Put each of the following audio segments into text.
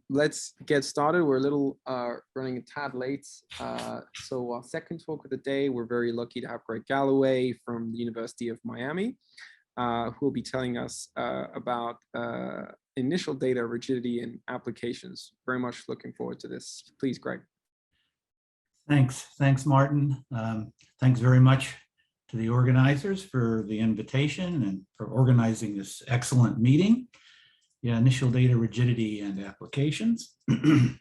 Let's get started. We're a little running a tad late. So our second talk of the day, we're very lucky to have Greg Galloway from the University of Miami, who will be telling us about initial data rigidity and applications. Very much looking forward to this. Please, Greg. Thanks, Martin. Thanks very much to the organizers for the invitation and for organizing this excellent meeting. Yeah, initial data rigidity and applications. So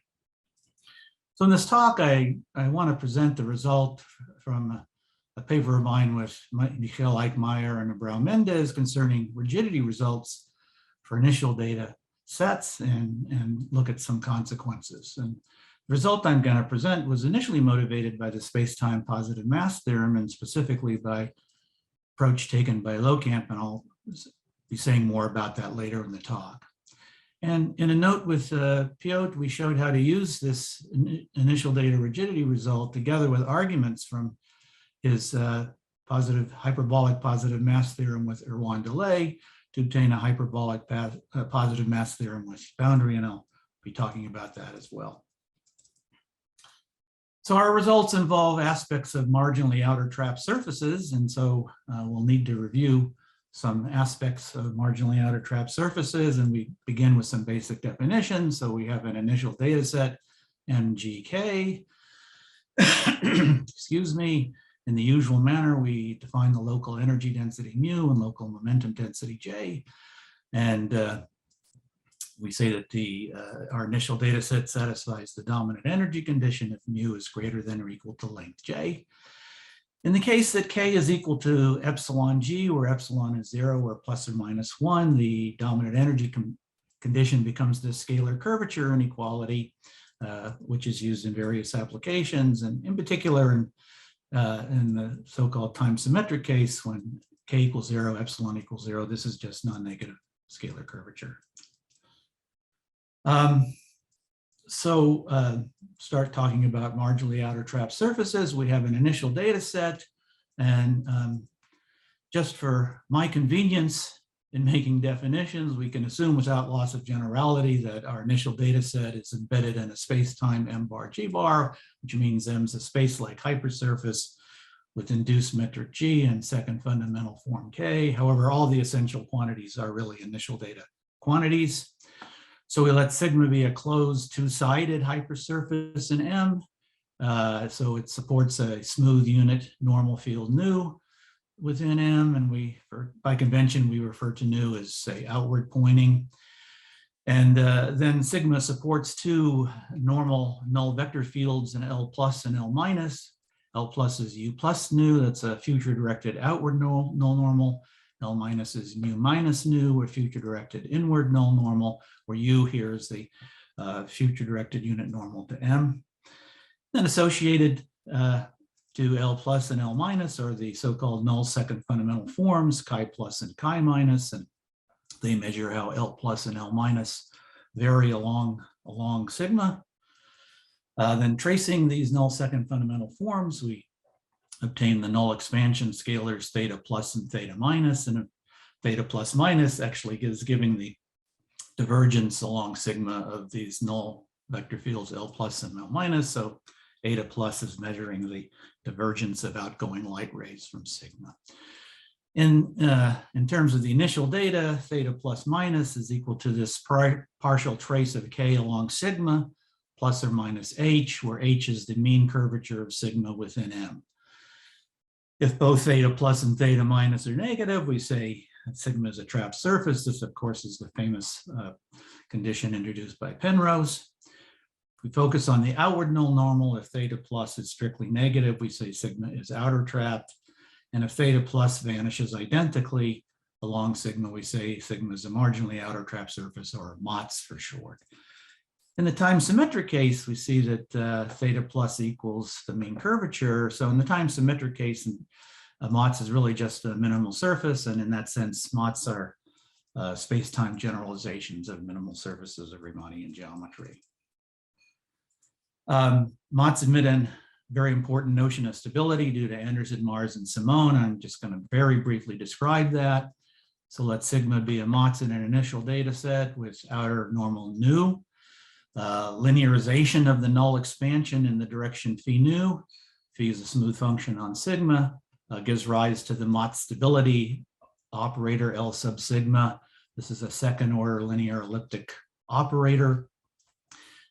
in this talk, I want to present the result from a paper of mine with Michael Eichmair and Abraão Mendes concerning rigidity results for initial data sets and look at some consequences. And the result I'm going to present was initially motivated by the space-time positive mass theorem and specifically by approach taken by Locamp, and I'll be saying more about that later in the talk. And in a note with Piotr, we showed how to use this initial data rigidity result together with arguments from his hyperbolic positive mass theorem with Chruściel and Delay to obtain a hyperbolic positive mass theorem with boundary, and I'll be talking about that as well. So our results involve aspects of marginally outer trap surfaces, and so we'll need to review some aspects of marginally outer trap surfaces, and we begin with some basic definitions. So we have an initial data set, MGK. Excuse me. In the usual manner, we define the local energy density mu and local momentum density J. And we say that our initial data set satisfies the dominant energy condition if mu is greater than or equal to length J. In the case that K is equal to epsilon G, where epsilon is 0 or plus or minus 1, the dominant energy condition becomes the scalar curvature inequality, which is used in various applications, and in particular in the so-called time symmetric case, when K equals 0, epsilon equals 0, this is just non-negative scalar curvature. Start talking about marginally outer trap surfaces. We have an initial data set, and just for my convenience in making definitions, we can assume without loss of generality that our initial data set is embedded in a space-time M bar G bar, which means M is a space-like hypersurface with induced metric G and second fundamental form K. However, all the essential quantities are really initial data quantities. So we let sigma be a closed two-sided hypersurface in M. So it supports a smooth unit normal field nu within M. And by convention, we refer to nu as, say, outward pointing. And then sigma supports two normal null vector fields in L plus and L minus. L plus is U plus nu, that's a future directed outward null normal. L minus is mu minus nu, or future directed inward null normal, where U here is the future directed unit normal to M. Then associated to L plus and L minus are the so-called null second fundamental forms, chi plus and chi minus, and they measure how L plus and L minus vary along sigma. Then tracing these null second fundamental forms, we obtain the null expansion scalars theta plus and theta minus, and theta plus minus actually is giving the divergence along sigma of these null vector fields L plus and L minus. So eta plus is measuring the divergence of outgoing light rays from sigma. In terms of the initial data, theta plus minus is equal to this partial trace of K along sigma plus or minus H, where H is the mean curvature of sigma within M. If both theta plus and theta minus are negative, we say sigma is a trap surface. This, of course, is the famous condition introduced by Penrose. If we focus on the outward null normal, if theta plus is strictly negative, we say sigma is outer trapped. And if theta plus vanishes identically along sigma, we say sigma is a marginally outer trap surface, or MOTS for short. In the time symmetric case, we see that theta plus equals the mean curvature. So in the time symmetric case, MOTS is really just a minimal surface. And in that sense, MOTS are space-time generalizations of minimal surfaces of Riemannian geometry. MOTS admit a very important notion of stability due to Anderson, Mars, and Simone. I'm just going to very briefly describe that. So let sigma be a MOTS in an initial data set with outer normal nu. linearization of the null expansion in the direction phi nu. Phi is a smooth function on sigma, gives rise to the Mott stability operator L sub sigma. This is a second order linear elliptic operator.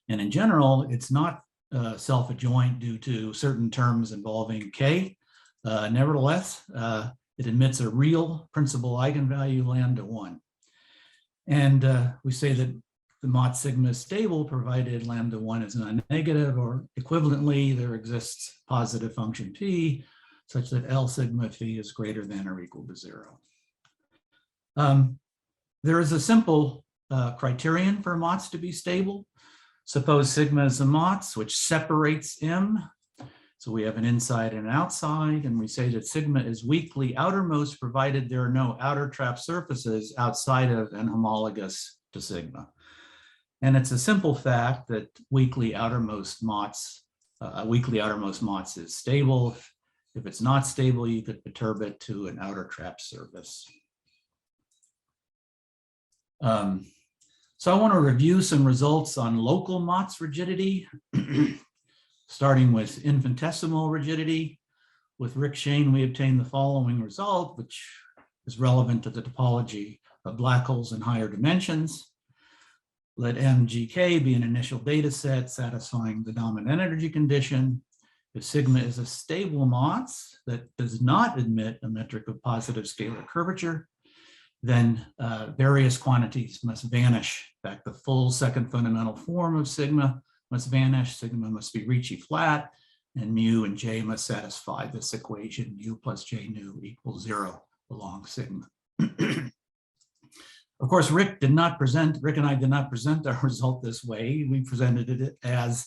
And in general, it's not self-adjoint due to certain terms involving K. Nevertheless, it admits a real principal eigenvalue lambda 1. And we say that the Mott sigma is stable provided lambda 1 is non-negative, or equivalently, there exists positive function P such that L sigma phi is greater than or equal to 0. There is a simple criterion for Motts to be stable. Suppose sigma is a Motts, which separates M. So we have an inside and an outside, and we say that sigma is weakly outermost provided there are no outer trap surfaces outside of and homologous to sigma. And it's a simple fact that weakly outermost Motts is stable. If it's not stable, you could perturb it to an outer trap surface. So I want to review some results on local Motts rigidity, starting with infinitesimal rigidity. With Rick Shane, we obtained the following result, which is relevant to the topology of black holes in higher dimensions. Let MGK be an initial data set satisfying the dominant energy condition. If sigma is a stable Motts that does not admit a metric of positive scalar curvature, then various quantities must vanish. In fact, the full second fundamental form of sigma must vanish. Sigma must be Ricci flat, and mu and j must satisfy this equation, mu plus j nu equals 0 along sigma. Of course, Rick and I did not present our result this way. We presented it as,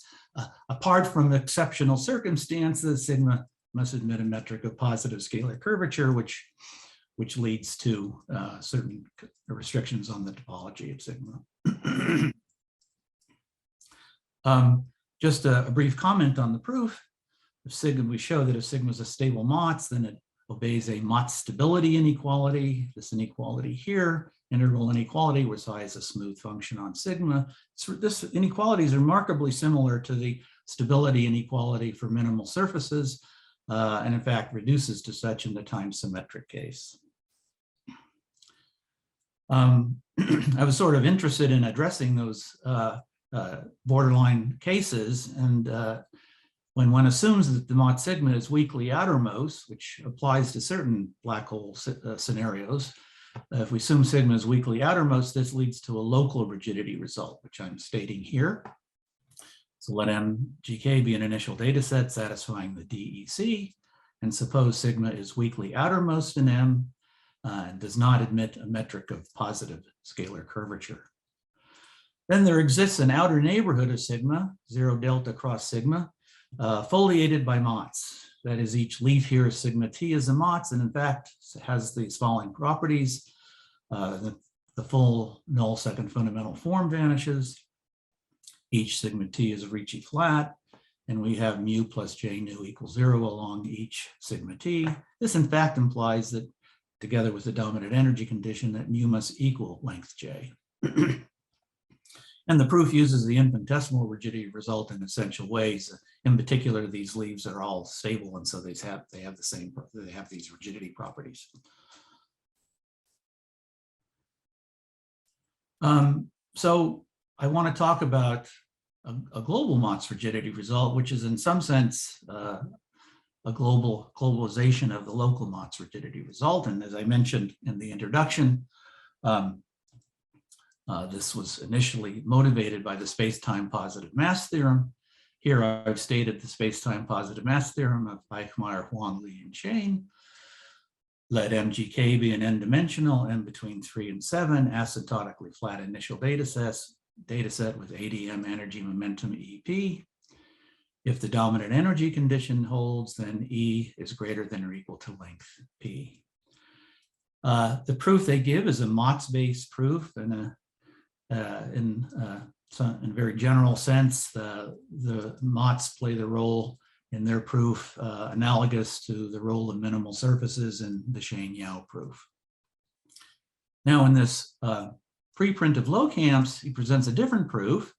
apart from exceptional circumstances, sigma must admit a metric of positive scalar curvature, which leads to certain restrictions on the topology of sigma. Just a brief comment on the proof. If sigma, we show that if sigma is a stable Motts, then it obeys a Mott stability inequality. This inequality here, integral inequality, where psi is a smooth function on sigma. So this inequality is remarkably similar to the stability inequality for minimal surfaces, and in fact reduces to such in the time symmetric case. I was sort of interested in addressing those borderline cases, and when one assumes that the Mott sigma is weakly outermost, which applies to certain black hole scenarios, if we assume sigma is weakly outermost, this leads to a local rigidity result, which I'm stating here. So let MGK be an initial data set satisfying the DEC, and suppose sigma is weakly outermost in M and does not admit a metric of positive scalar curvature. Then there exists an outer neighborhood of sigma, 0 delta cross sigma, foliated by Motts. That is, each leaf here is sigma t is a Motts, and in fact has these following properties. The full null second fundamental form vanishes. Each sigma t is Ricci flat, and we have mu plus j nu equals 0 along each sigma t. This in fact implies that, together with the dominant energy condition, that mu must equal length j. And the proof uses the infinitesimal rigidity result in essential ways. In particular, these leaves are all stable, and so they have these rigidity properties. So I want to talk about a global Motts rigidity result, which is in some sense a globalization of the local Motts rigidity result. And as I mentioned in the introduction, this was initially motivated by the space-time positive mass theorem. Here I've stated the space-time positive mass theorem of Eichmair, Huang, Li, and Shane. Let MGK be an n-dimensional, m between 3 and 7, asymptotically flat initial data set with ADM energy momentum EP. If the dominant energy condition holds, then E is greater than or equal to length P. The proof they give is a Motts-based proof, and in a very general sense, the Motts play the role in their proof analogous to the role of minimal surfaces in the Shane-Yao proof. Now in this preprint of Locamps, he presents a different proof,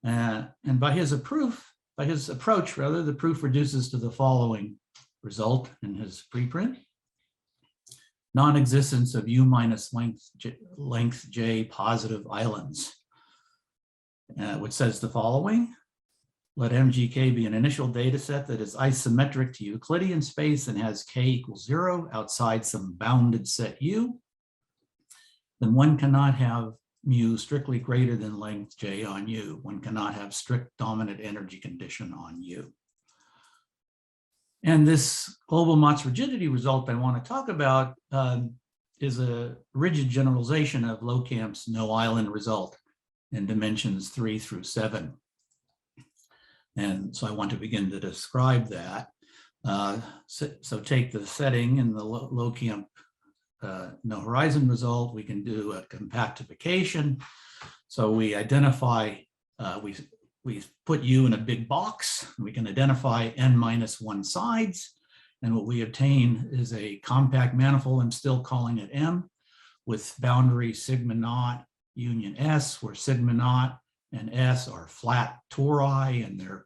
And by his approach, the proof reduces to the following result in his preprint. Non-existence of U minus length J positive islands, which says the following. Let MGK be an initial data set that is isometric to Euclidean space and has K equals 0 outside some bounded set U. Then one cannot have mu strictly greater than length J on U. One cannot have strict dominant energy condition on U. And this global Motz rigidity result I want to talk about is a rigid generalization of Lokamp's no island result in dimensions 3 through 7. And so I want to begin to describe that. So take the setting in the Lokamp no horizon result. We can do a compactification. So we identify, we put U in a big box. We can identify n-1 sides. And what we obtain is a compact manifold. I'm still calling it M, with boundary sigma naught union S, where sigma naught and S are flat tori, and they're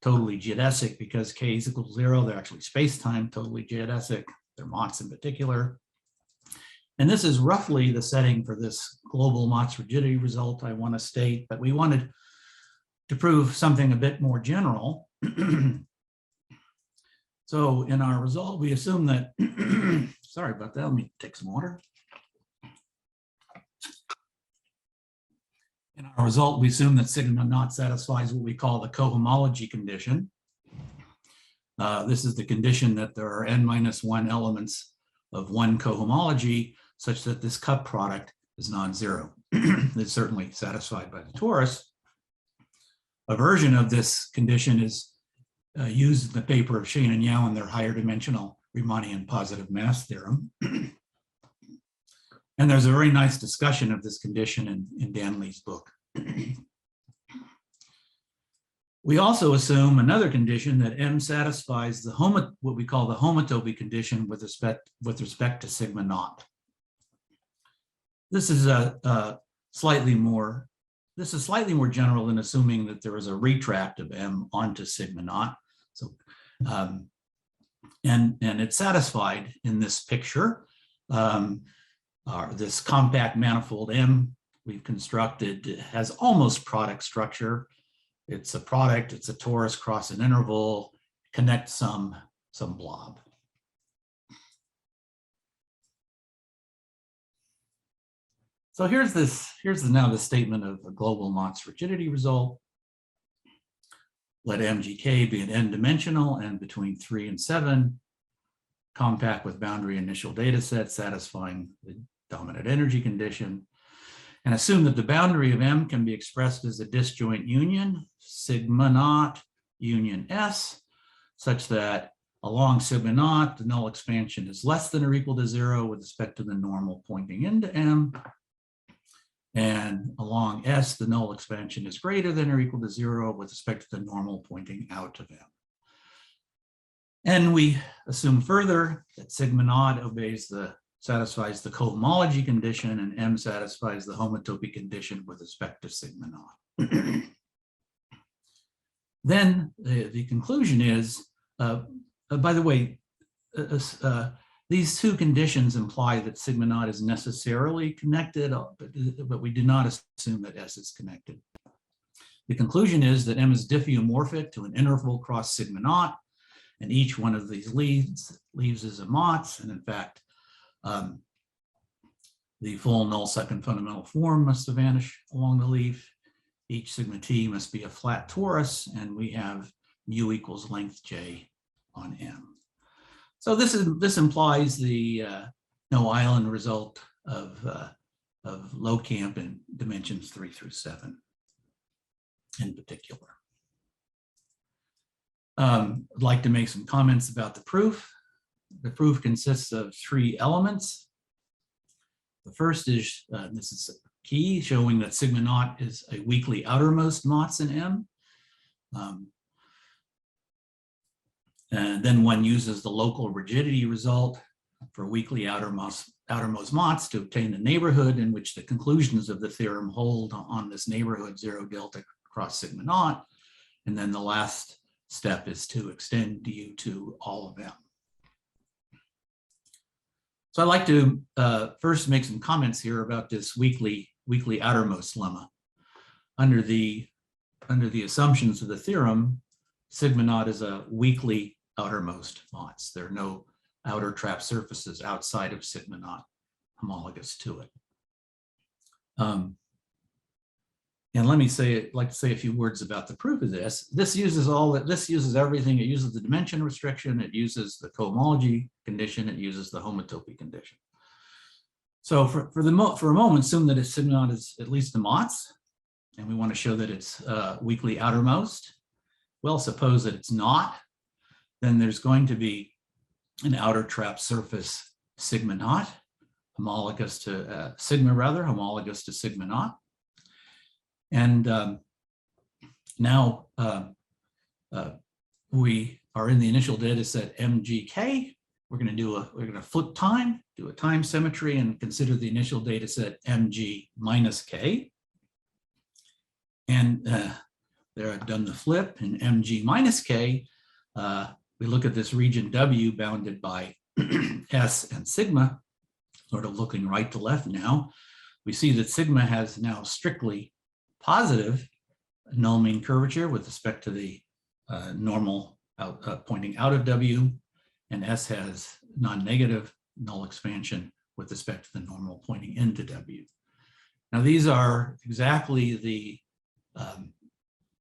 totally geodesic because K is equal to 0. They're actually space-time totally geodesic. They're Motz in particular. And this is roughly the setting for this global Motz rigidity result I want to state, but we wanted to prove something a bit more general. So in our result, we assume that, sorry about that, let me take some water. In our result, we assume that sigma naught satisfies what we call the cohomology condition. This is the condition that there are n-1 elements of one cohomology such that this cup product is non-zero. It's certainly satisfied by the torus. A version of this condition is used in the paper of Shane and Yao in their higher dimensional Riemannian positive mass theorem. And there's a very nice discussion of this condition in Dan Lee's book. We also assume another condition that M satisfies the what we call the homotopic condition with respect to sigma naught. This is slightly more general than assuming that there is a retract of M onto sigma naught. So, and it's satisfied in this picture. This compact manifold M we've constructed has almost product structure. It's a product, it's a torus cross an interval, connect some blob. So here's now the statement of a global Motz rigidity result. Let MGK be an n-dimensional and between 3 and 7, compact with boundary initial data set satisfying the dominant energy condition, and assume that the boundary of M can be expressed as a disjoint union, sigma naught union S, such that along sigma naught, the null expansion is less than or equal to 0 with respect to the normal pointing into M. And along S, the null expansion is greater than or equal to 0 with respect to the normal pointing out of M. And we assume further that sigma naught satisfies the cohomology condition and M satisfies the homotopy condition with respect to sigma naught. Then the conclusion is, by the way, these two conditions imply that sigma naught is necessarily connected, but we do not assume that S is connected. The conclusion is that M is diffeomorphic to an interval cross sigma naught, and each one of these leaves is a Motz, and in fact, the full null second fundamental form must vanish along the leaf. Each sigma t must be a flat torus, and we have mu equals length j on M. So this implies the no island result of Lokamp in dimensions 3 through 7 in particular. I'd like to make some comments about the proof. The proof consists of 3 elements. The first is, this is key, showing that sigma naught is a weakly outermost Motz in M. And then one uses the local rigidity result for weakly outermost Motz to obtain the neighborhood in which the conclusions of the theorem hold on this neighborhood 0 delta across sigma naught. And then the last step is to extend du to all of m. So I'd like to first make some comments here about this weakly outermost lemma. Under the assumptions of the theorem, sigma naught is a weakly outermost MOTS. There are no outer trap surfaces outside of sigma naught homologous to it. And let me like to say a few words about the proof of this. This uses everything. It uses the dimension restriction. It uses the cohomology condition. It uses the homotopy condition. So for a moment, assume that its sigma naught is at least a MOTS, and we want to show that it's weakly outermost. Well, suppose that it's not, then there's going to be an outer trap surface sigma naught, homologous to homologous to sigma naught. And now we are in the initial data set MGK. We're going to flip time, do a time symmetry, and consider the initial data set MG minus K. And there I've done the flip in MG minus K. We look at this region W bounded by S and sigma, sort of looking right to left now. We see that sigma has now strictly positive null mean curvature with respect to the normal pointing out of W, and S has non-negative null expansion with respect to the normal pointing into W. Now these are exactly the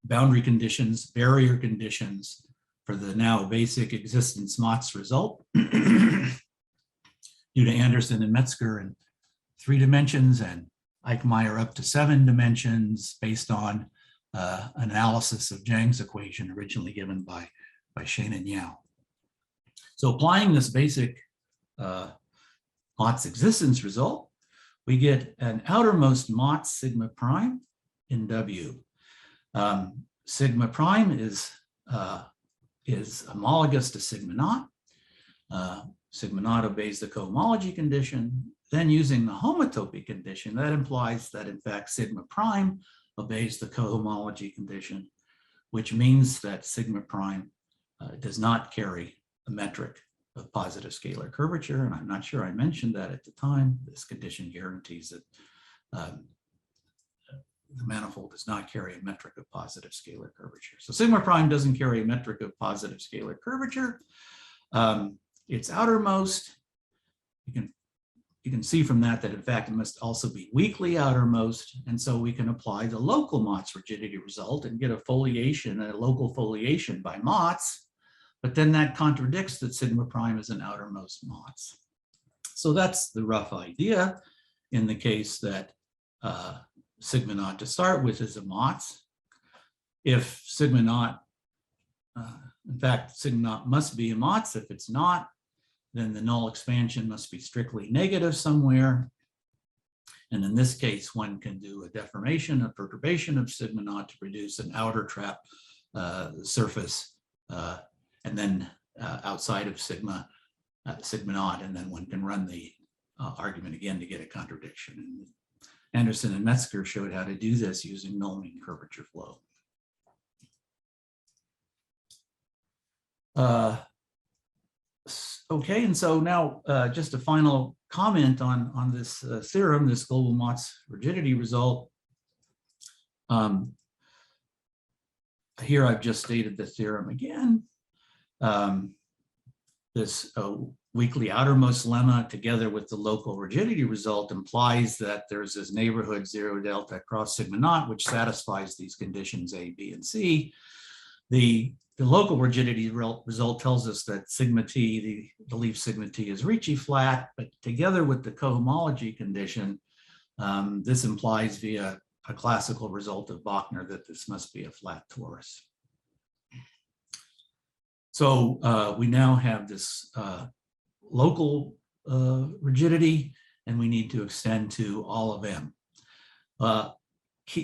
boundary conditions, barrier conditions for the now basic existence MOTS result due to Anderson and Metzger in 3 dimensions and Eichmair up to 7 dimensions based on analysis of Zhang's equation originally given by Shane and Yao. So applying this basic MOTS existence result, we get an outermost MOTS sigma prime in W. Sigma prime is homologous to sigma naught. Sigma naught obeys the cohomology condition. Then using the homotopy condition, that implies that in fact sigma prime obeys the cohomology condition, which means that sigma prime does not carry a metric of positive scalar curvature. And I'm not sure I mentioned that at the time. This condition guarantees that the manifold does not carry a metric of positive scalar curvature. So sigma prime doesn't carry a metric of positive scalar curvature. It's outermost. You can see from that in fact it must also be weakly outermost, and so we can apply the local MOTS rigidity result and get a local foliation by MOTS, but then that contradicts that sigma prime is an outermost MOTS. So that's the rough idea in the case that sigma naught to start with is a MOTS. If sigma naught, in fact, sigma naught must be a MOTS. If it's not, then the null expansion must be strictly negative somewhere. And in this case, one can do a deformation, a perturbation of sigma naught to produce an outer trap surface, and then outside of sigma naught, and then one can run the argument again to get a contradiction. And Anderson and Metzger showed how to do this using null mean curvature flow. Okay, and so now just a final comment on this theorem, this global MOTS rigidity result. Here I've just stated the theorem again. This weakly outermost lemma together with the local rigidity result implies that there's this neighborhood 0 delta across sigma naught, which satisfies these conditions A, B, and C. The local rigidity result tells us that sigma t, the leaf sigma t, is Ricci flat, but together with the cohomology condition, this implies via a classical result of Bachner that this must be a flat torus. So we now have this local rigidity, and we need to extend to all of M.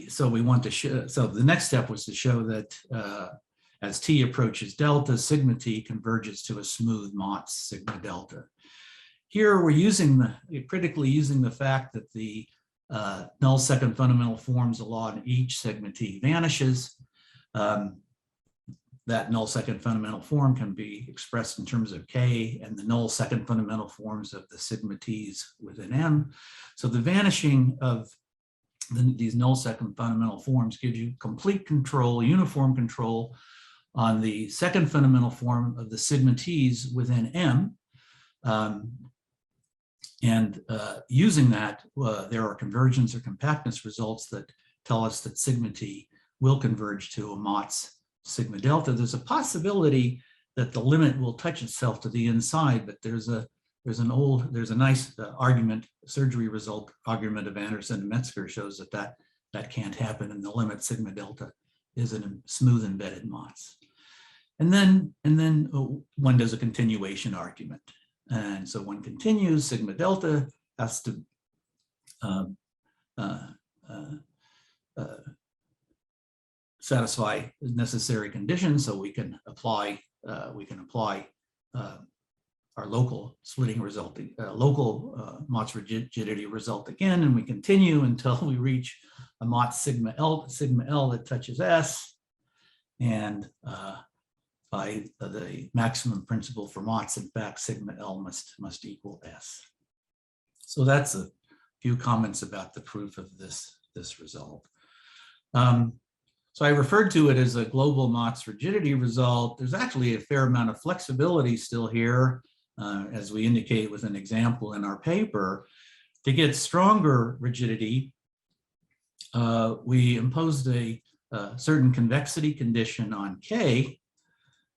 So we want to show, so the next step was to show that as t approaches delta, sigma t converges to a smooth MOTS sigma delta. Here we're critically using the fact that the null second fundamental forms along each sigma t vanishes. That null second fundamental form can be expressed in terms of K and the null second fundamental forms of the sigma t's within M. So the vanishing of these null second fundamental forms gives you complete control, uniform control on the second fundamental form of the sigma t's within M. Using that, there are convergence or compactness results that tell us that sigma t will converge to a Motz sigma delta. There's a possibility that the limit will touch itself to the inside, but there's a nice argument, surgery result argument of Anderson and Metzger shows that can't happen, and the limit sigma delta is a smooth embedded Motz. And then one does a continuation argument. And so one continues, sigma delta has to satisfy necessary conditions, so we can apply our local splitting result, local Motz rigidity result again, and we continue until we reach a Motz sigma L that touches S, and by the maximum principle for Motz, in fact, sigma L must equal S. So that's a few comments about the proof of this result. So I referred to it as a global Motz rigidity result. There's actually a fair amount of flexibility still here, as we indicate with an example in our paper. To get stronger rigidity, we imposed a certain convexity condition on K.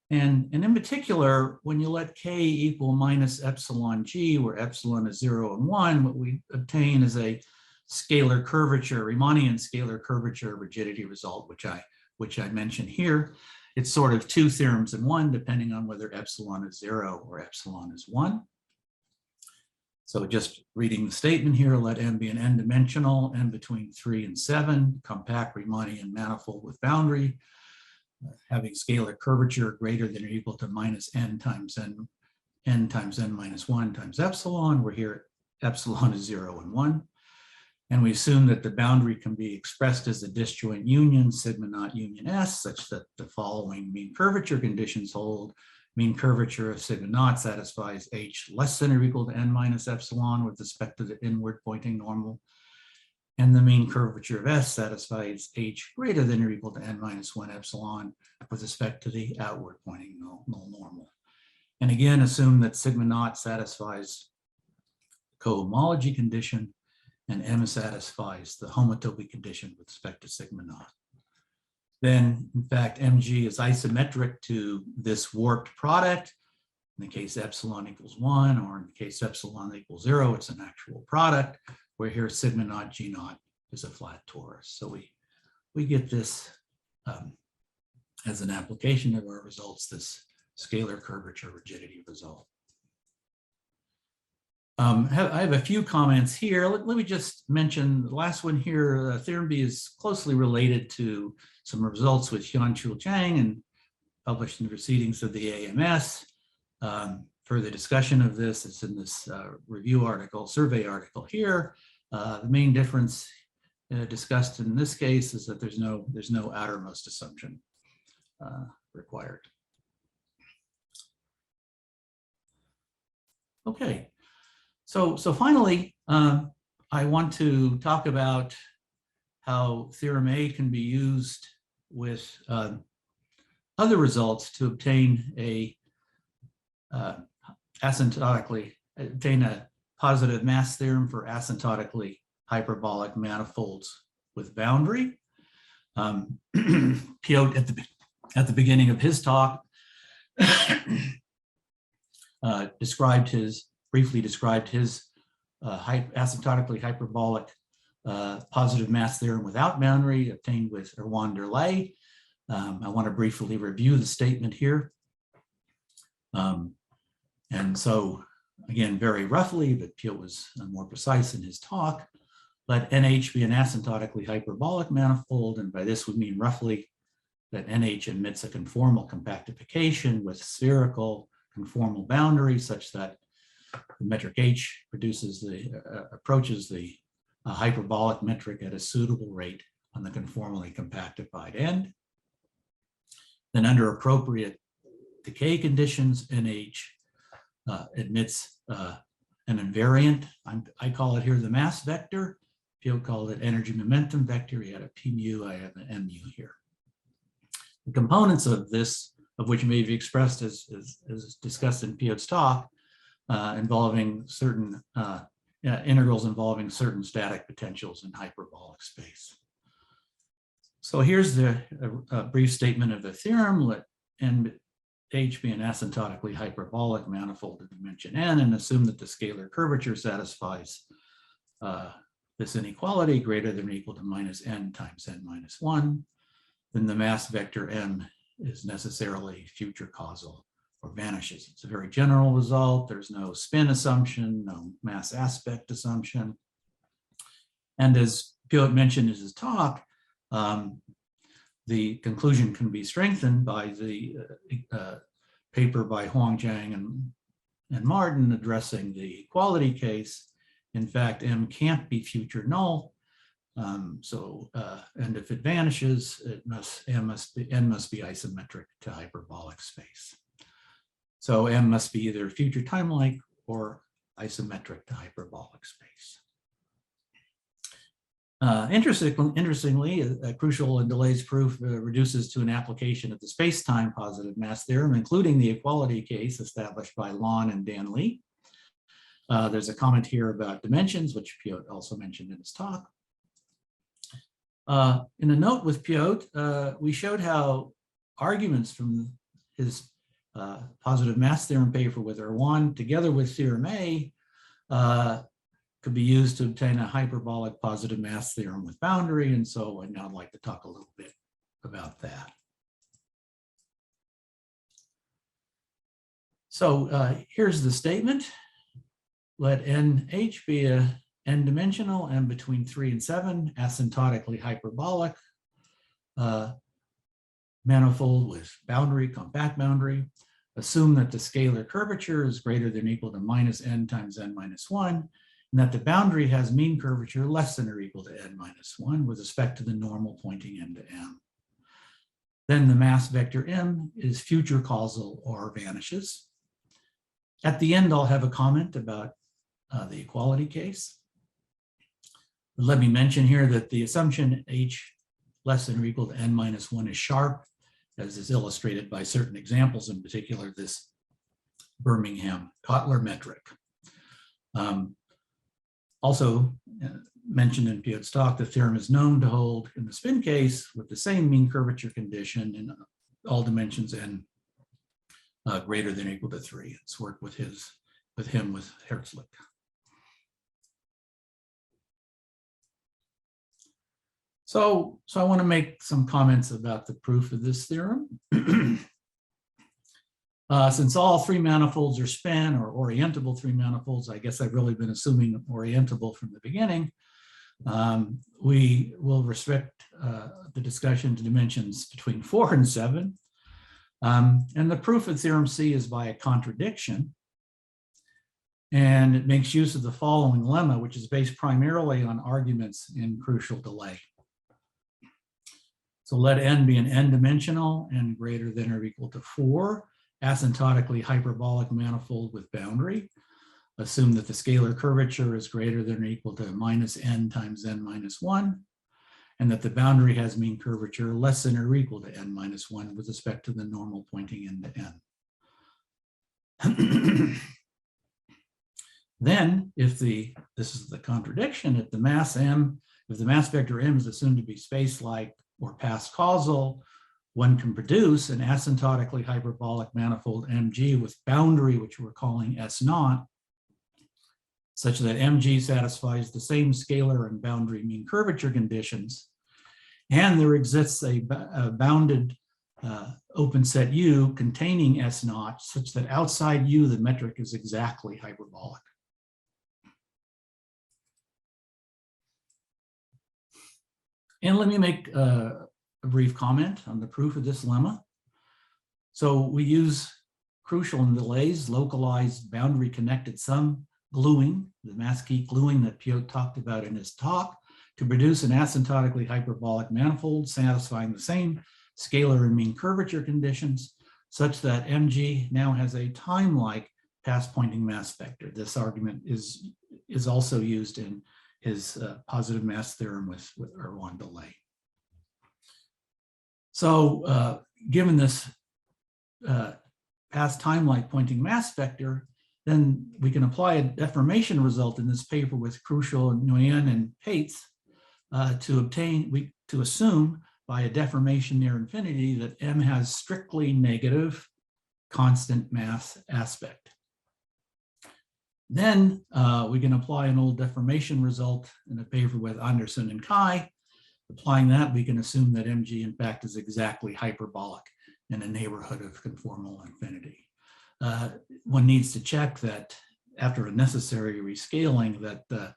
And in particular, when you let K equal minus epsilon G, where epsilon is 0 and 1, what we obtain is a scalar curvature, Riemannian scalar curvature rigidity result, which I mentioned here. It's sort of two theorems in one, depending on whether epsilon is 0 or epsilon is 1. So just reading the statement here, let M be an n-dimensional, n between 3 and 7, compact Riemannian manifold with boundary, having scalar curvature greater than or equal to minus n times n minus 1 times epsilon, where here epsilon is 0 and 1. And we assume that the boundary can be expressed as a disjoint union, sigma naught union S, such that the following mean curvature conditions hold. Mean curvature of sigma naught satisfies H less than or equal to n minus epsilon with respect to the inward pointing normal. And the mean curvature of S satisfies H greater than or equal to n minus 1 epsilon with respect to the outward pointing null normal. And again, assume that sigma naught satisfies cohomology condition, and M satisfies the homotopic condition with respect to sigma naught. Then, in fact, Mg is isometric to this warped product. In the case epsilon equals 1, or in the case epsilon equals 0, it's an actual product, where here sigma naught G naught is a flat torus. So we get this as an application of our results, this scalar curvature rigidity result. I have a few comments here. Let me just mention the last one here. Theorem B is closely related to some results with Hyun-Chul Chang and published in the proceedings of the AMS. Further discussion of this is in this review article, survey article here. The main difference discussed in this case is that there's no outermost assumption required. Okay. So finally, I want to talk about how theorem A can be used with other results to obtain a positive mass theorem for asymptotically hyperbolic manifolds with boundary. Piotr at the beginning of his talk briefly described his asymptotically hyperbolic positive mass theorem without boundary obtained with Erwan Delay. I want to briefly review the statement here. And so, again, very roughly, but Piotr was more precise in his talk, let NH be an asymptotically hyperbolic manifold, and by this we mean roughly that NH admits a conformal compactification with spherical conformal boundary such that the metric H approaches the a hyperbolic metric at a suitable rate on the conformally compactified end. Then under appropriate decay conditions, NH admits an invariant. I call it here the mass vector. Piotr called it energy momentum vector. He had a P mu, I have an M mu here. The components of this, of which may be expressed as discussed in Piotr's talk, involving certain integrals involving certain static potentials in hyperbolic space. So here's a brief statement of the theorem. Let NH be an asymptotically hyperbolic manifold of dimension n, and assume that the scalar curvature satisfies this inequality greater than or equal to minus n times n minus 1. Then the mass vector m is necessarily future causal or vanishes. It's a very general result. There's no spin assumption, no mass aspect assumption. And as Piotr mentioned in his talk, the conclusion can be strengthened by the paper by Huang Zhang and Martin addressing the equality case. In fact, M can't be future null. And if it vanishes, n must be isometric to hyperbolic space. So M must be either future time-like or isometric to hyperbolic space. Interestingly, Chruściel and Delay's proof reduces to an application of the space-time positive mass theorem, including the equality case established by Lon and Dan Lee. There's a comment here about dimensions, which Piotr also mentioned in his talk. In a note with Piotr, we showed how arguments from his positive mass theorem paper with R1 together with theorem A could be used to obtain a hyperbolic positive mass theorem with boundary. And so I'd now like to talk a little bit about that. So here's the statement. Let NH be a n-dimensional, m between 3 and 7, asymptotically hyperbolic manifold with boundary, compact boundary. Assume that the scalar curvature is greater than or equal to minus n times n minus 1, and that the boundary has mean curvature less than or equal to n minus 1 with respect to the normal pointing n to m. Then the mass vector m is future causal or vanishes. At the end, I'll have a comment about the equality case. But let me mention here that the assumption h less than or equal to n minus 1 is sharp, as is illustrated by certain examples, in particular this Birmingham-Kotler metric. Also mentioned in Piotr's talk, the theorem is known to hold in the spin case with the same mean curvature condition in all dimensions n greater than or equal to 3. It's worked with him with Herzlich. So I want to make some comments about the proof of this theorem. Since all three manifolds are span or orientable three manifolds, I guess I've really been assuming orientable from the beginning. We will restrict the discussion to dimensions between 4 and 7. And the proof of theorem C is by a contradiction. And it makes use of the following lemma, which is based primarily on arguments in Chruściel delay. So let n be an n-dimensional n greater than or equal to 4, asymptotically hyperbolic manifold with boundary. Assume that the scalar curvature is greater than or equal to minus n times n minus 1, and that the boundary has mean curvature less than or equal to n minus 1 with respect to the normal pointing n to n. Then, if this is the contradiction, if the mass vector m is assumed to be space-like or past causal, one can produce an asymptotically hyperbolic manifold mg with boundary, which we're calling S naught, such that mg satisfies the same scalar and boundary mean curvature conditions, and there exists a bounded open set U containing S naught, such that outside U the metric is exactly hyperbolic. And let me make a brief comment on the proof of this lemma. So we use Chruściel and Delay's localized boundary connected sum gluing, the mass key gluing that Piotr talked about in his talk, to produce an asymptotically hyperbolic manifold satisfying the same scalar and mean curvature conditions, such that mg now has a time-like path-pointing mass vector. This argument is also used in his positive mass theorem with Chruściel and Delay. So given this past time-like pointing mass vector, then we can apply a deformation result in this paper with Chruściel, Nguyen, and Pates to assume by a deformation near infinity that M has strictly negative constant mass aspect. Then we can apply an old deformation result in a paper with Anderson and Kai. Applying that, we can assume that mg in fact is exactly hyperbolic in a neighborhood of conformal infinity. One needs to check that after a necessary rescaling that the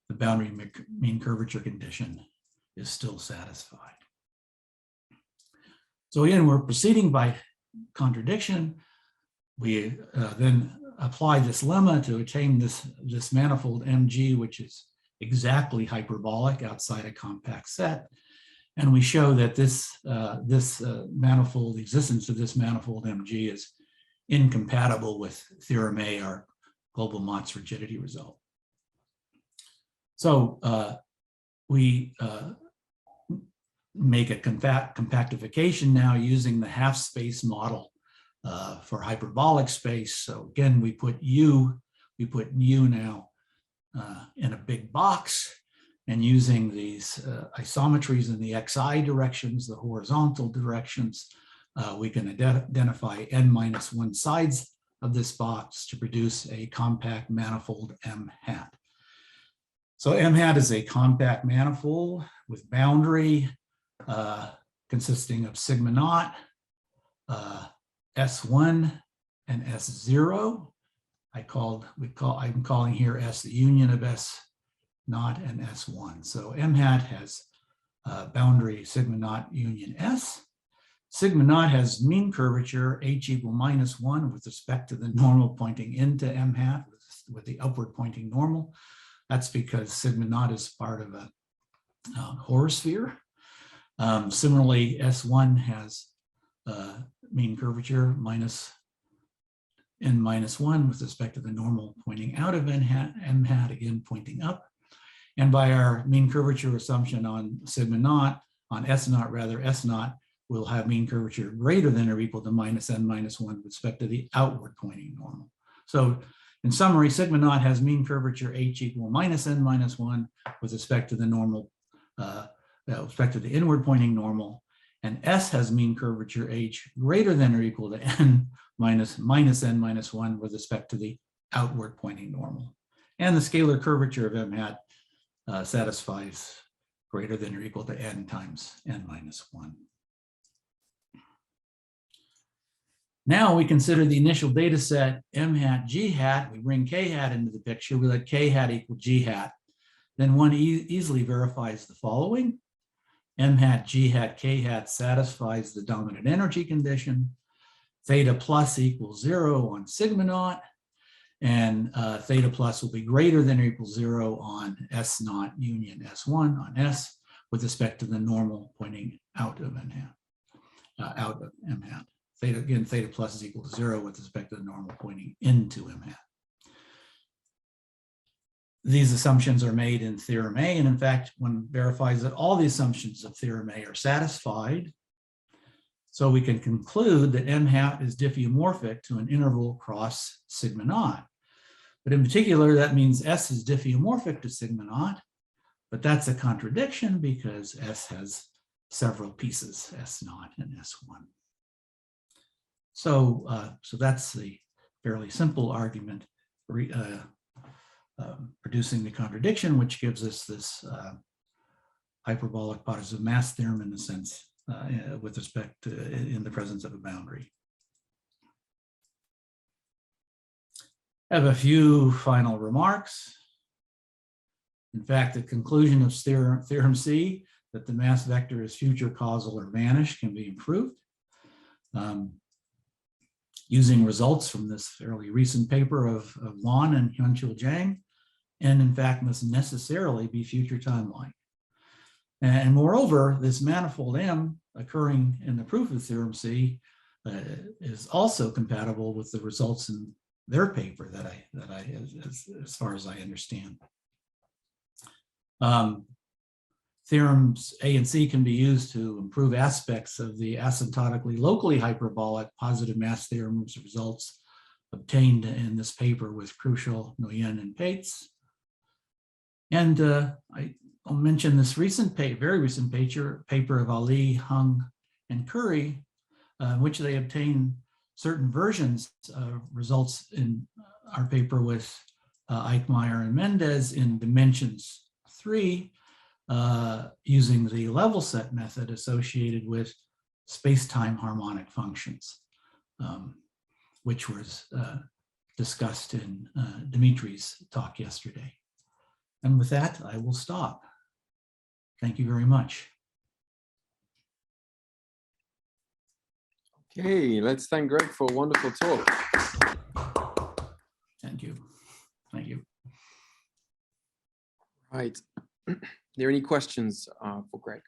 boundary mean curvature condition is still satisfied. So again, we're proceeding by contradiction. We then apply this lemma to attain this manifold mg, which is exactly hyperbolic outside a compact set. And we show that this manifold, the existence of this manifold mg is incompatible with theorem A, our global Motz rigidity result. So we make a compactification now using the half space model for hyperbolic space. So again, we put U now in a big box, and using these isometries in the xi directions, the horizontal directions, we can identify n-1 sides of this box to produce a compact manifold M hat. So M hat is a compact manifold with boundary consisting of sigma naught, S1 and S0. I'm calling here S the union of S naught and S1. So M hat has boundary sigma naught union S. Sigma naught has mean curvature H equal -1 with respect to the normal pointing into M hat with the upward pointing normal. That's because sigma naught is part of a horosphere. Similarly, S1 has mean curvature n-1 with respect to the normal pointing out of M hat, again pointing up. And by our mean curvature assumption on sigma naught, on S naught rather, S naught will have mean curvature greater than or equal to -n-1 with respect to the outward pointing normal. So in summary, sigma naught has mean curvature H equal -n-1 with respect to the normal, with respect to the inward pointing normal, and S has mean curvature H greater than or equal to -n-1 with respect to the outward pointing normal. And the scalar curvature of M hat satisfies greater than or equal to n times n-1. Now we consider the initial data set M hat, G hat. We bring K hat into the picture. We let K hat equal G hat. Then one easily verifies the following. M hat, G hat, K hat satisfies the dominant energy condition. Theta plus equals 0 on sigma naught. And theta plus will be greater than or equal 0 on S naught union S1 on S with respect to the normal pointing out of M hat, out of M hat. Theta, again, theta plus is equal to 0 with respect to the normal pointing into M hat. These assumptions are made in theorem A, and in fact, one verifies that all the assumptions of theorem A are satisfied. So we can conclude that M hat is diffeomorphic to an interval cross sigma naught. But in particular, that means S is diffeomorphic to sigma naught, but that's a contradiction because S has several pieces, S naught and S1. So, so that's the fairly simple argument producing the contradiction, which gives us this hyperbolic positive mass theorem in a sense with respect to in the presence of a boundary. I have a few final remarks. In fact, the conclusion of theorem C that the mass vector is future causal or vanished can be improved. using results from this fairly recent paper of Lan and Hyunchul Jang, and in fact must necessarily be future timeline. And moreover, this manifold M occurring in the proof of theorem C is also compatible with the results in their paper as far as I understand. Theorems A and C can be used to improve aspects of the asymptotically locally hyperbolic positive mass theorem's results obtained in this paper with Chruściel, Nguyen, and Pates. And I'll mention this very recent paper of Ali, Hung, and Curry, in which they obtained certain versions of results in our paper with Eichmair and Mendes in dimensions 3, using the level set method associated with space-time harmonic functions, which was discussed in Dimitri's talk yesterday. And with that, I will stop. Thank you very much. Okay, let's thank Greg for a wonderful talk. Thank you. Thank you. Right. Are there any questions for Greg?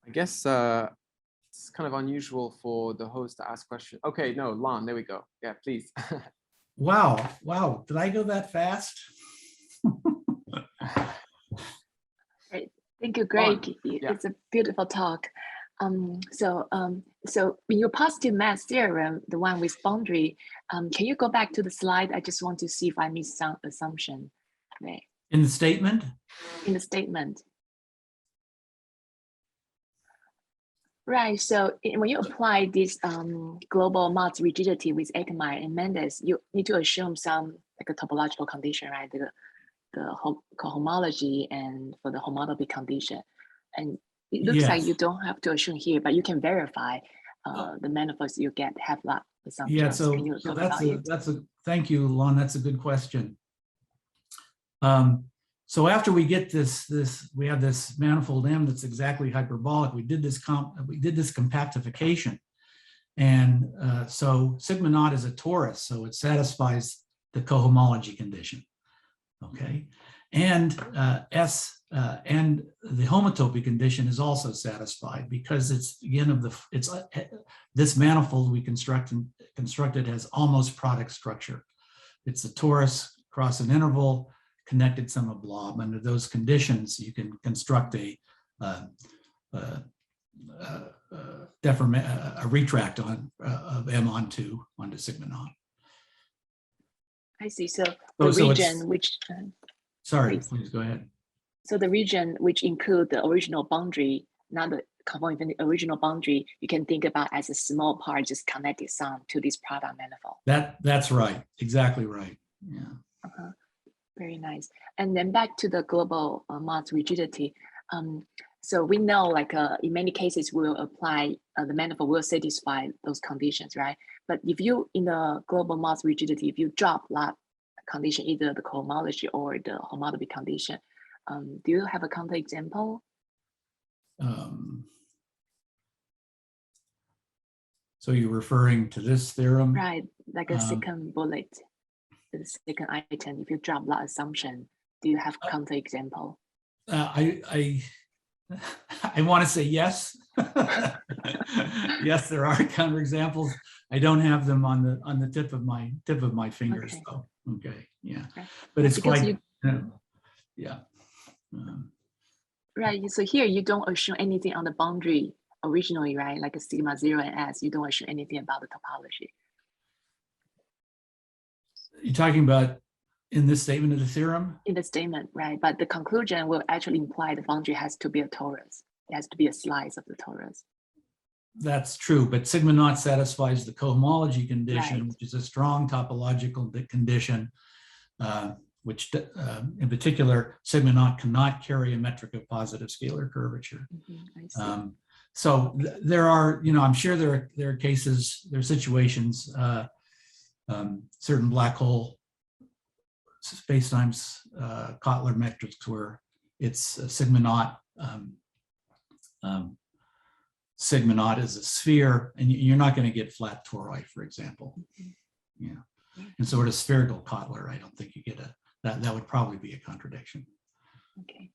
I guess it's kind of unusual for the host to ask questions. Okay, no, Lan, there we go. Yeah, please. Wow, wow, did I go that fast? Great. Thank you, Greg. Yeah. It's a beautiful talk. So in your positive mass theorem, the one with boundary, can you go back to the slide? I just want to see if I missed some assumption. Right. In the statement? In the statement. Right. So when you apply this global mass rigidity with Eichmair and Mendes, you need to assume some like a topological condition, right? The cohomology and for the homotopic condition. And it looks like you don't have to assume here, but you can verify the manifolds you get have that assumption. Yeah, so thank you, Lon. That's a good question. So after we get we have this manifold M that's exactly hyperbolic. We did this compactification, and so sigma naught is a torus, so it satisfies the cohomology condition. Okay, and and the homotopy condition is also satisfied because it's again this manifold we constructed has almost product structure. It's a torus across an interval, connected sum blob. Under those conditions, you can construct a retract of M onto sigma naught. I see. So the region which sorry, please go ahead. So the region which include the original boundary, not the conforming from the original boundary, you can think about as a small part, just connected sum to this product manifold. That's right. Exactly right. Yeah. Very nice. And then back to the global mass rigidity. So we know, like in many cases, we'll apply the manifold will satisfy those conditions, right? But if you in the global mass rigidity, if you drop that condition, either the cohomology or the homotopic condition, do you have a counterexample? So you're referring to this theorem? Right, like a second bullet, the second item. If you drop that assumption, do you have counterexample? I want to say yes. Yes, there are counterexamples. I don't have them on the tip of my fingers, okay. though. Okay, yeah, okay. but it's because quite yeah. Right. So here you don't assume anything on the boundary originally, right? Like a sigma 0 and S, you don't assume anything about the topology. You're talking about in this statement of the theorem? In the statement, right? But the conclusion will actually imply the boundary has to be a torus. It has to be a slice of the torus. That's true, but sigma naught satisfies the cohomology condition, Right. which is a strong topological condition, which in particular, sigma naught cannot carry a metric of positive scalar curvature. I see. So there are, I'm sure there are cases, there are situations, certain black hole spacetimes, Kotler metrics where it's sigma naught. Sigma naught is a sphere, and you're not going to get flat tori, for example. Yeah, and so with a spherical Kotler, I don't think you get that would probably be a contradiction. Okay,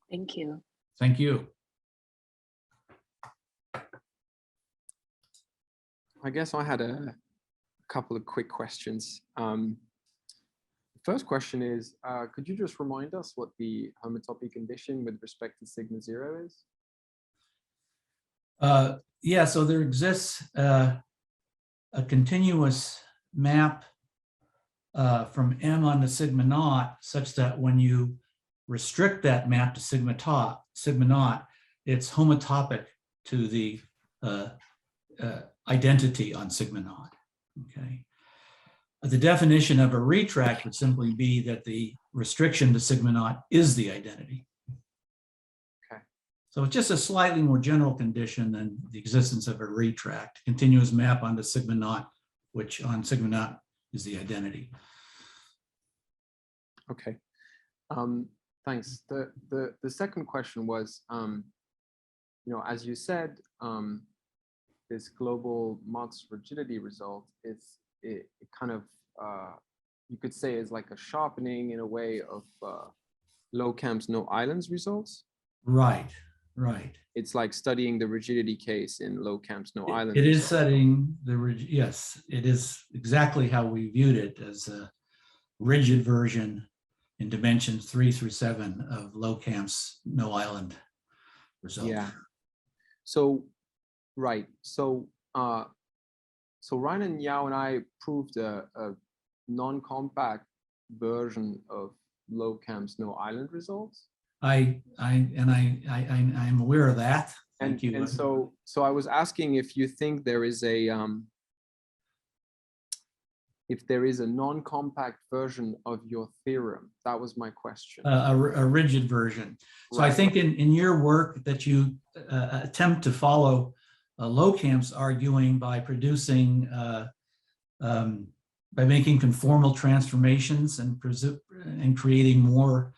thank you. Thank you. I guess I had a couple of quick questions. First question is, could you just remind us what the homotopic condition with respect to sigma 0 is? Yeah, so there exists a continuous map from M onto sigma naught, such that when you restrict that map to sigma naught, it's homotopic to the identity on sigma naught. Okay. The definition of a retract would simply be that the restriction to sigma naught is the identity. Okay. So it's just a slightly more general condition than the existence of a retract, continuous map onto sigma naught, which on sigma naught is the identity. Okay. Thanks. The second question was, as you said, this global Motz rigidity result is it kind of you could say is like a sharpening in a way of low camps, no islands results. Right, right. It's like studying the rigidity case in low camps, no islands. It is studying yes, it is exactly how we viewed it, as a rigid version in dimensions 3 through 7 of low camps, no island result. Yeah. So, right. So, so Ryan and Yao and I proved a non-compact version of low camps, no island results. I'm aware of that. Thank you. And so I was asking if you think there is a non-compact version of your theorem. That was my question. A rigid version. So right. I think in your work that you attempt to follow low camps arguing by producing, by making conformal transformations and creating more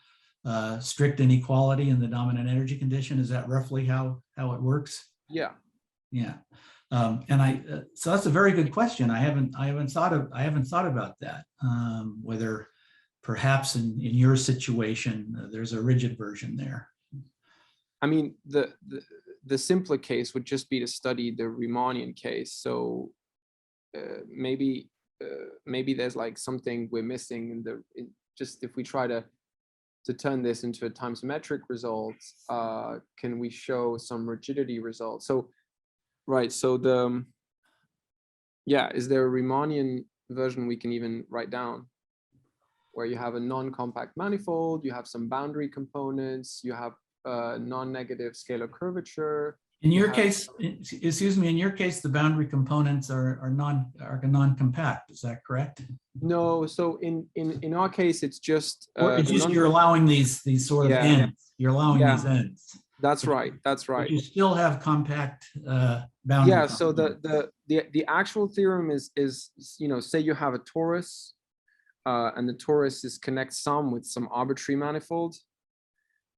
strict inequality in the dominant energy condition. Is that roughly how it works? Yeah. Yeah. So that's a very good question. I haven't thought about that. Whether perhaps in your situation there's a rigid version there. I mean, the simpler case would just be to study the Riemannian case. So maybe there's like something we're missing just if we try to turn this into a time symmetric result, can we show some rigidity results? So, right, so is there a Riemannian version we can even write down where you have a non-compact manifold, you have some boundary components, you have non-negative scalar curvature. In your case, excuse me, in your case, the boundary components are non-compact, is that correct? No, so in our case, it's just you're allowing these sort of ends. You're allowing these ends. That's right. That's right. But you still have compact boundary. Yeah. So the actual theorem is say you have a torus, and the torus is connect sum with some arbitrary manifold,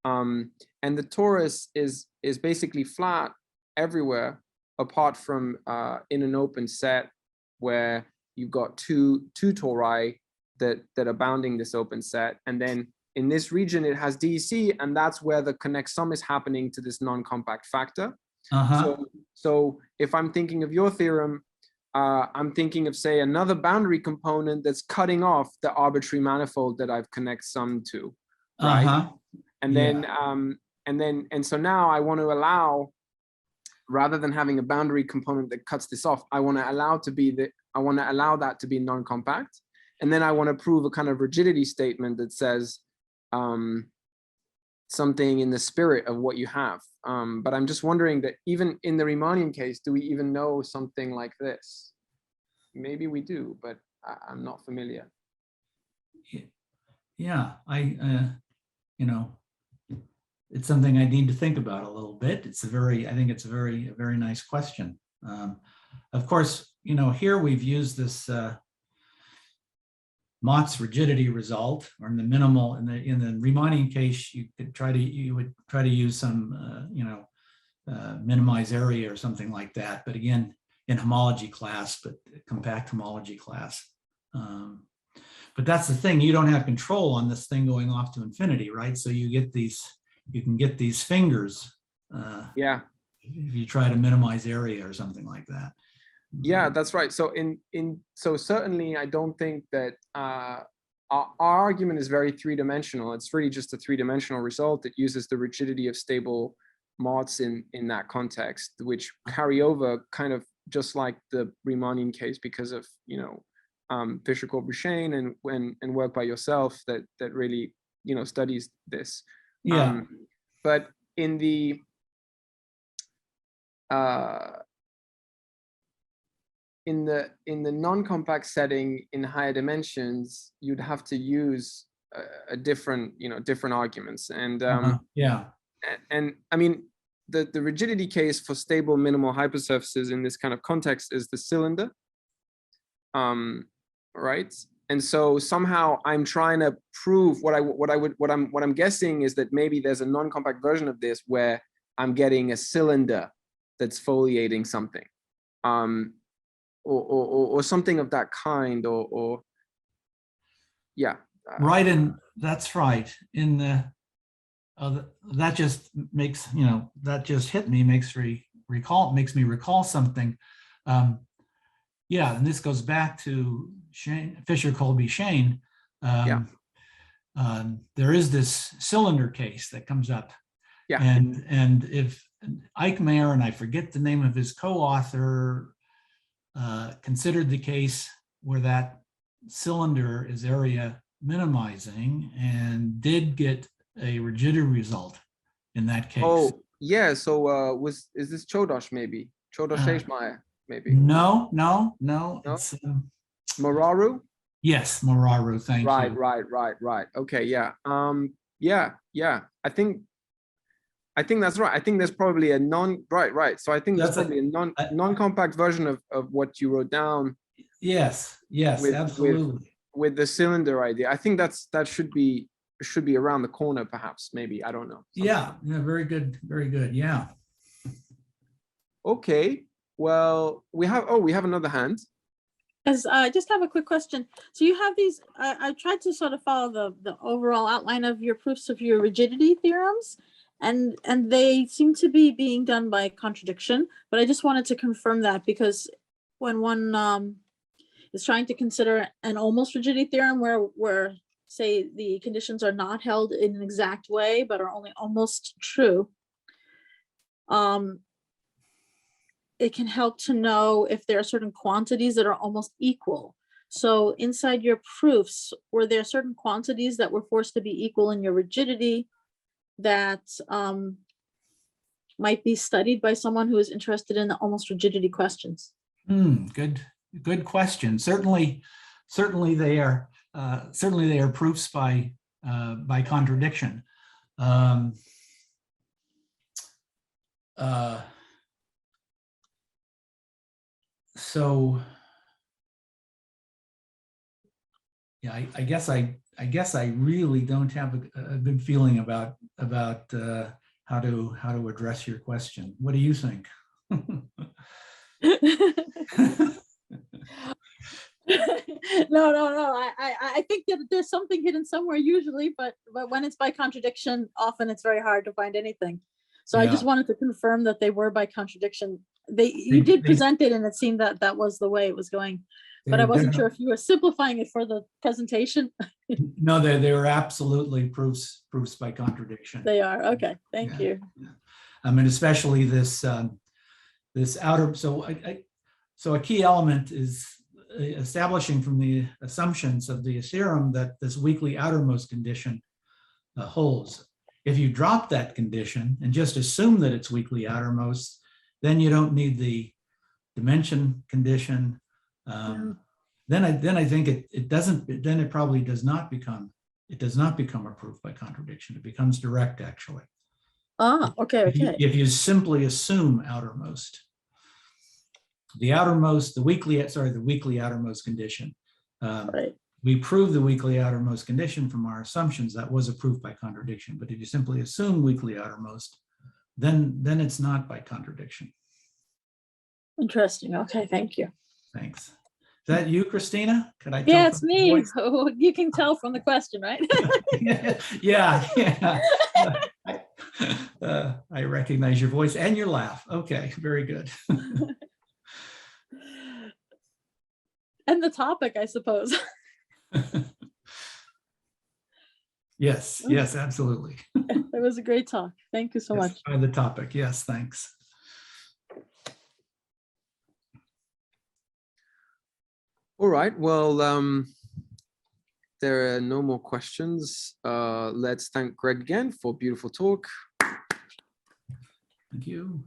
and the torus is basically flat everywhere apart from in an open set where you've got two tori that are bounding this open set, and then in this region it has DC, and that's where the connect sum is happening to this non-compact factor. So if I'm thinking of your theorem, I'm thinking of, say, another boundary component that's cutting off the arbitrary manifold that I've connect sum to, right? And then and so now I want to allow, rather than having a boundary component that cuts this off, I want to allow that to be non-compact, and then I want to prove a kind of rigidity statement that says something in the spirit of what you have. But I'm just wondering that even in the Riemannian case, do we even know something like this? Maybe we do, but I'm not familiar. it's something I need to think about a little bit. I think it's a very nice question. Of course, here we've used this Mott's rigidity result, or in the minimal, in the Riemannian case, you would try to use some, minimize area or something like that. But again, in homology class, but compact homology class. But that's the thing, you don't have control on this thing going off to infinity, right? So you can get these fingers. Yeah. If you try to minimize area or something like that. Yeah, that's right. So so certainly I don't think that our argument is very three-dimensional. It's really just a three-dimensional result that uses the rigidity of stable mods in that context, which carry over kind of just like the Riemannian case because of Fischer-Kolb-Duchesne and work by yourself that really studies this. Yeah. But in the non-compact setting in higher dimensions, you'd have to use a different arguments. And yeah. And I mean, the rigidity case for stable minimal hypersurfaces in this kind of context is the cylinder, right? And so somehow I'm trying to prove what I'm guessing is that maybe there's a non-compact version of this where I'm getting a cylinder that's foliating something, or something of that kind, or yeah. Right, and that's right. In the that just makes that just hit me, makes me recall something. Yeah, and this goes back to Fischer-Kolb-Duchesne. There is this cylinder case that comes up. Yeah. And if Eichmair, and I forget the name of his co-author, considered the case where that cylinder is area minimizing and did get a rigidity result in that case. Oh, yeah. So is this Chodosh maybe? Chodosh Eichmair maybe? No. It's Moraru? Yes, Moraru, thank you. Right. Okay, yeah. Yeah. I think that's right. I think there's probably a right. So I think there's probably a non-compact version of what you wrote down. Yes, absolutely. With the cylinder idea. I think that should be around the corner, perhaps, maybe. I don't know. Yeah, very good. Yeah. Okay. Well, we have another hand. As I just have a quick question. So you have these, I tried to sort of follow the overall outline of your proofs of your rigidity theorems, and they seem to be being done by contradiction, but I just wanted to confirm that, because when one is trying to consider an almost rigidity theorem where say the conditions are not held in an exact way, but are only almost true, it can help to know if there are certain quantities that are almost equal. So inside your proofs, were there certain quantities that were forced to be equal in your rigidity that might be studied by someone who is interested in the almost rigidity questions? Good question. Certainly they are. Certainly they are proofs by contradiction. So yeah, I guess I really don't have a good feeling about how to address your question. What do you think? No. I think that there's something hidden somewhere usually, but when it's by contradiction, often it's very hard to find anything. So yeah. I just wanted to confirm that they were by contradiction. You did present it, and it seemed that was the way it was going. But I wasn't sure if you were simplifying it for the presentation. No, they were absolutely proofs by contradiction. They are. Okay, thank you. I mean, especially this outer. So a key element is establishing from the assumptions of the theorem that this weakly outermost condition holds. If you drop that condition and just assume that it's weakly outermost, then you don't need the dimension condition. Then I think it doesn't. Then it probably does not become. It does not become a proof by contradiction. It becomes direct, actually. Ah, okay, okay. If you simply assume outermost, the weakly outermost condition. Right. We prove the weakly outermost condition from our assumptions. That was a proof by contradiction. But if you simply assume weakly outermost, then it's not by contradiction. Interesting. Okay, thank you. Thanks. Is that you, Christina? Could I tell? Yeah, it's from your me. voice? Oh, you can tell from the question, right? Yeah. I recognize your voice and your laugh. Okay, very good. And the topic, I suppose. Yes, absolutely. It was a great talk. Thank you so much. By the topic, yes, thanks. All right, well, there are no more questions. Let's thank Greg again for a beautiful talk. Thank you.